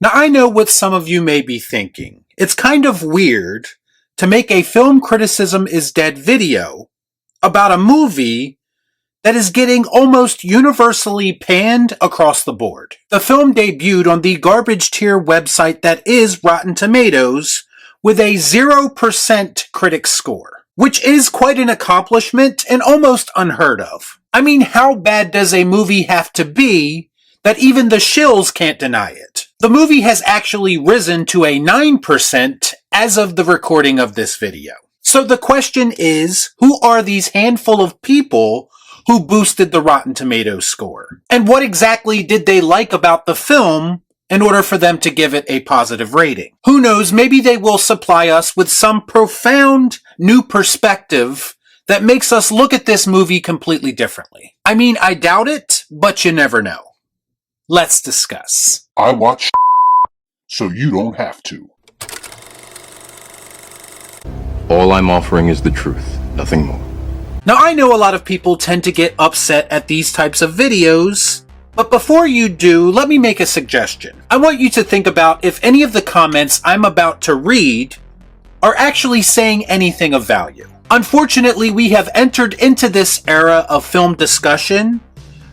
Now I know what some of you may be thinking. It's kind of weird to make a film criticism is dead video about a movie that is getting almost universally panned across the board. The film debuted on the garbage tier website that is Rotten Tomatoes with a 0% critic score, which is quite an accomplishment and almost unheard of. I mean, how bad does a movie have to be that even the shills can't deny it? The movie has actually risen to a 9% as of the recording of this video. So the question is, who are these handful of people who boosted the Rotten Tomatoes score? And what exactly did they like about the film in order for them to give it a positive rating? Who knows, maybe they will supply us with some profound new perspective that makes us look at this movie completely differently. I mean, I doubt it, but you never know. Let's discuss. I watch so you don't have to. All I'm offering is the truth, nothing more. Now, I know a lot of people tend to get upset at these types of videos, but before you do, let me make a suggestion. I want you to think about if any of the comments I'm about to read are actually saying anything of value. Unfortunately, we have entered into this era of film discussion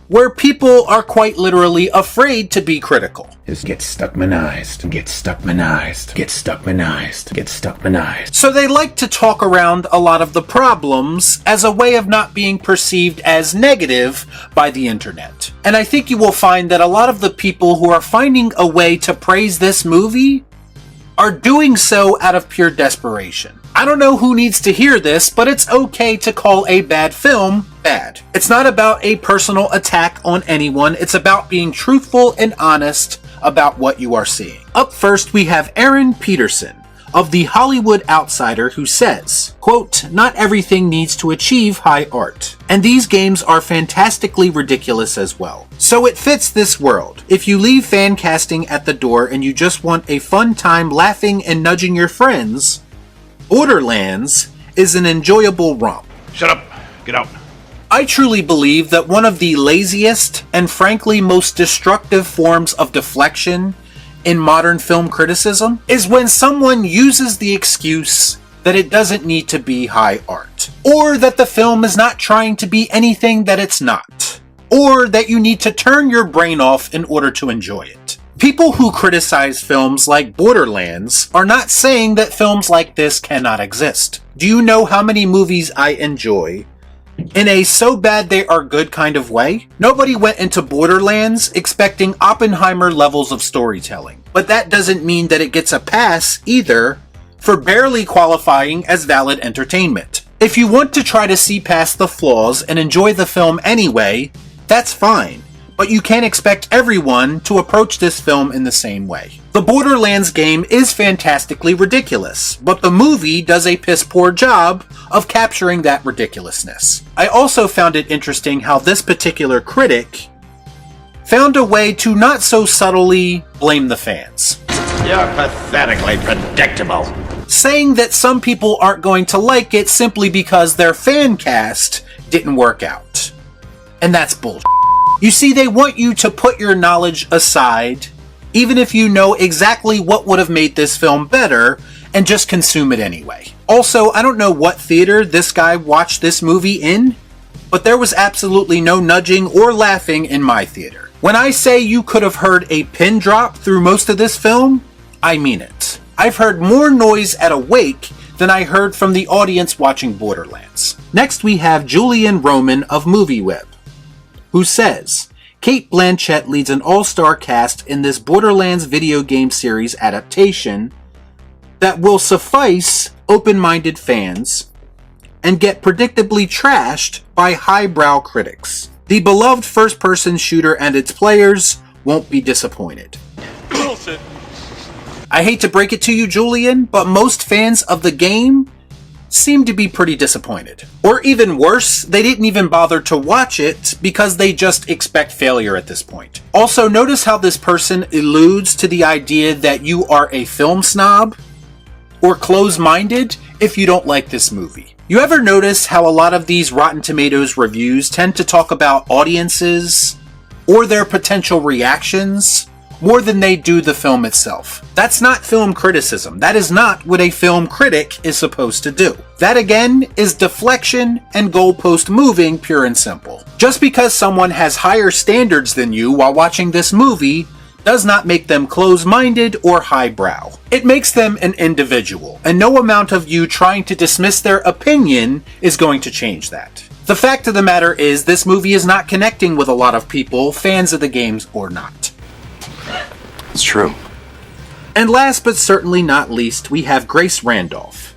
where people are quite literally afraid to be critical. Just get stuckmanized, get stuckmanized, get stuckmanized, get stuckmanized. So they like to talk around a lot of the problems as a way of not being perceived as negative by the internet. And I think you will find that a lot of the people who are finding a way to praise this movie are doing so out of pure desperation. I don't know who needs to hear this, but it's okay to call a bad film bad. It's not about a personal attack on anyone. It's about being truthful and honest about what you are seeing. Up first, we have Aaron Peterson of The Hollywood Outsider, who says, quote, "Not everything needs to achieve high art. And these games are fantastically ridiculous as well. So it fits this world. If you leave fan casting at the door and you just want a fun time laughing and nudging your friends, Borderlands is an enjoyable romp." Shut up. Get out. I truly believe that one of the laziest and frankly most destructive forms of deflection in modern film criticism is when someone uses the excuse that it doesn't need to be high art, or that the film is not trying to be anything that it's not, or that you need to turn your brain off in order to enjoy it. People who criticize films like Borderlands are not saying that films like this cannot exist. Do you know how many movies I enjoy in a so bad they are good kind of way? Nobody went into Borderlands expecting Oppenheimer levels of storytelling, but that doesn't mean that it gets a pass either for barely qualifying as valid entertainment. If you want to try to see past the flaws and enjoy the film anyway, that's fine, but you can't expect everyone to approach this film in the same way. The Borderlands game is fantastically ridiculous, but the movie does a piss-poor job of capturing that ridiculousness. I also found it interesting how this particular critic found a way to not so subtly blame the fans. You're pathetically predictable. Saying that some people aren't going to like it simply because their fan cast didn't work out. And that's bullshit. You see, they want you to put your knowledge aside, even if you know exactly what would have made this film better, and just consume it anyway. Also, I don't know what theater this guy watched this movie in, but there was absolutely no nudging or laughing in my theater. When I say you could have heard a pin drop through most of this film, I mean it. I've heard more noise at a wake than I heard from the audience watching Borderlands. Next we have Julian Roman of MovieWeb, who says, "Cate Blanchett leads an all-star cast in this Borderlands video game series adaptation that will suffice open-minded fans and get predictably trashed by highbrow critics. The beloved first-person shooter and its players won't be disappointed." Bullshit. I hate to break it to you, Julian, but most fans of the game seem to be pretty disappointed. Or even worse, they didn't even bother to watch it because they just expect failure at this point. Also, notice how this person alludes to the idea that you are a film snob or close-minded if you don't like this movie. You ever notice how a lot of these Rotten Tomatoes reviews tend to talk about audiences or their potential reactions more than they do the film itself. That's not film criticism. That is not what a film critic is supposed to do. That again is deflection and goalpost moving, pure and simple. Just because someone has higher standards than you while watching this movie does not make them close-minded or highbrow. It makes them an individual, and no amount of you trying to dismiss their opinion is going to change that. The fact of the matter is, this movie is not connecting with a lot of people, fans of the games or not. It's true. And last but certainly not least, we have Grace Randolph.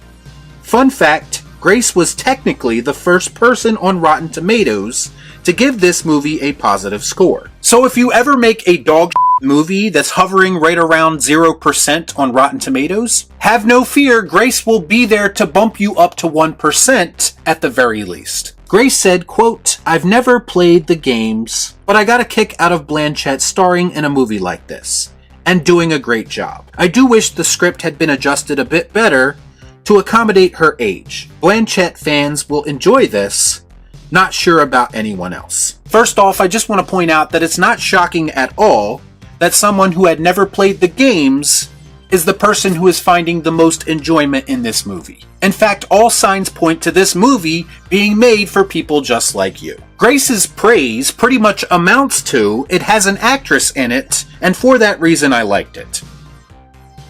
Fun fact, Grace was technically the first person on Rotten Tomatoes to give this movie a positive score. So if you ever make a dog movie that's hovering right around 0% on Rotten Tomatoes, have no fear, Grace will be there to bump you up to 1% at the very least. Grace said, quote, "I've never played the games, but I got a kick out of Blanchett starring in a movie like this, and doing a great job. I do wish the script had been adjusted a bit better to accommodate her age. Blanchett fans will enjoy this. Not sure about anyone else." First off, I just want to point out that it's not shocking at all that someone who had never played the games is the person who is finding the most enjoyment in this movie. In fact, all signs point to this movie being made for people just like you. Grace's praise pretty much amounts to, it has an actress in it, and for that reason I liked it.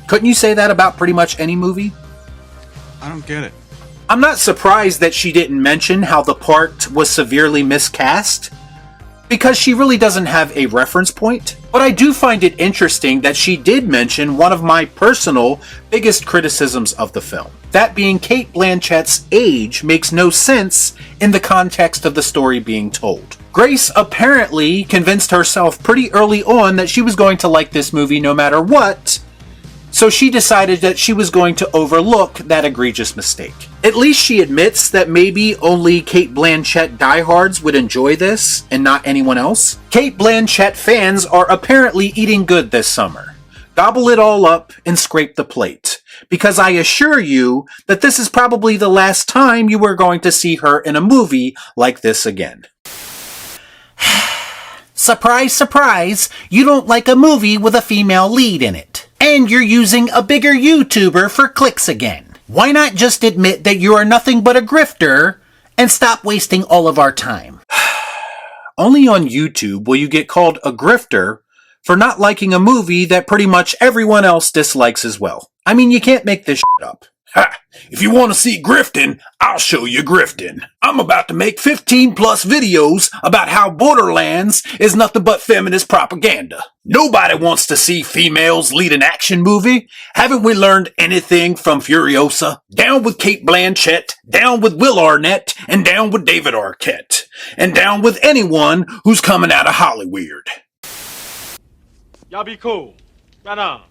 Couldn't you say that about pretty much any movie? I don't get it. I'm not surprised that she didn't mention how the part was severely miscast, because she really doesn't have a reference point. But I do find it interesting that she did mention one of my personal biggest criticisms of the film. That being Cate Blanchett's age makes no sense in the context of the story being told. Grace apparently convinced herself pretty early on that she was going to like this movie no matter what, so she decided that she was going to overlook that egregious mistake. At least she admits that maybe only Cate Blanchett diehards would enjoy this and not anyone else. Cate Blanchett fans are apparently eating good this summer. Gobble it all up and scrape the plate, because I assure you that this is probably the last time you are going to see her in a movie like this again. Surprise, surprise, you don't like a movie with a female lead in it. And you're using a bigger YouTuber for clicks again. Why not just admit that you are nothing but a grifter and stop wasting all of our time? Only on YouTube will you get called a grifter for not liking a movie that pretty much everyone else dislikes as well. I mean, you can't make this shit up. Ha! If you want to see grifting, I'll show you grifting. I'm about to make 15 plus videos about how Borderlands is nothing but feminist propaganda. Nobody wants to see females lead an action movie. Haven't we learned anything from Furiosa? Down with Cate Blanchett, down with Will Arnett, and down with David Arquette. And down with anyone who's coming out of Hollywood. Y'all be cool. Right on.